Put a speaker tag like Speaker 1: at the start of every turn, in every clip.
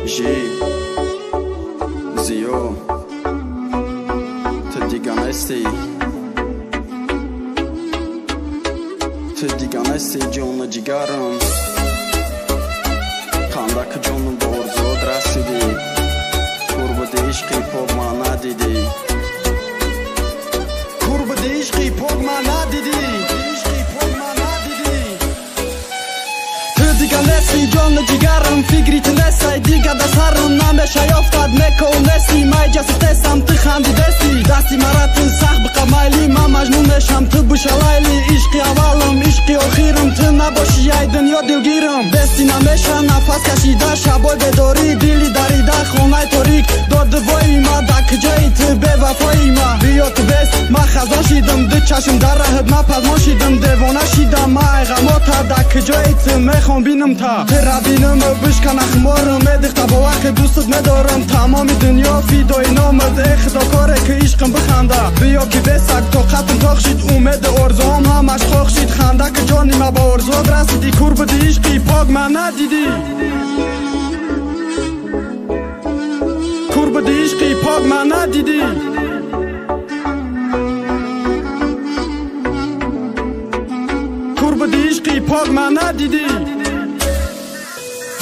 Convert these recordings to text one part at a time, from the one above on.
Speaker 1: Жи, Зио, ты диганести, جون جگرم خندک جون برزود رسیدی قربت عشقی پاک ما ندیدی قربت عشقی پاک ما ندیدی دیگه نسی جان جگرم فکری تنسی دیگه دسترم نمیشه یافتد میکنسی مای جست تسم تو خندی دستی مرا تو سخت بقمایلی من مجنون میشم تو بوش لیلی عشقی اولم عشقی آخرم تو نباشی ای دنیا دلگیرم دستی نمیشه نفس کشیده شبای بداری دلی دریده خونه تاریک داد وای ما دک جای تو به وفایی ما بیا تو بس ما خزان شیدم دو چشم در رهت ما پزمان شیدم دیوانه شیدم ما غمات دک جای تو میخوام بینم تا ترا بینم بشکن اخمارم ادختا با وقت دوستت ندارم تمام دنیا فیدای نامت اخدا کاره که عشقم بخنده بیا که بسک تا قطم تاخشید امید ارزوام همش خاخشید خنده که جانی ما با ارزوات رسیدی قربت عشقی پاک من ندیدی قربت عشقی پاک من ندیدی قربت عشقی پاک من ندیدی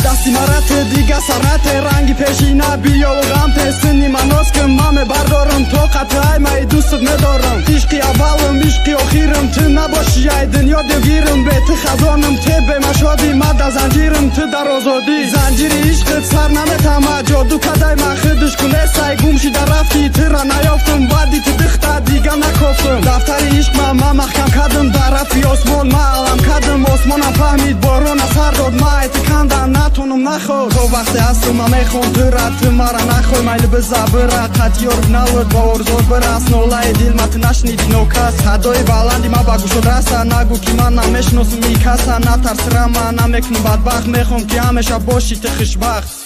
Speaker 1: دستی مرات دیگه سرات رنگی پیشینه بیا و غم پسنی مناس که من بردارم تو قطعه مای دوستت ندارم عشقی اولم عشقی آخرم تو نباشی ای دنیا دلگیرم به تو خزانم تو به مشادی من در زنجیرم تو در آزادی زنجیری عشقت سر نمیتمه جادو کدای من خودش کنه سای گمشی در رفتی تو را نیافتم بعدی تو دخته دیگه نکافتم دفتر عشق من محکم کردم در رفتی آسمان من علم کردم آسمانم فهمید بارون سر داد من اتکندم نتونم نخور تو وقتی هستم من میخوام تو را تو مرا نخوی میل به زبر قد یارب نلود با ارزود برس نولای دیل ما تو نشنیدی نوکس حدای بلندی ما با گوشت رسه نگو که من نمیشناسم ای کسه نترس را من نمیکنم بدبخت میخوام که همیشه باشی تو خوشبخت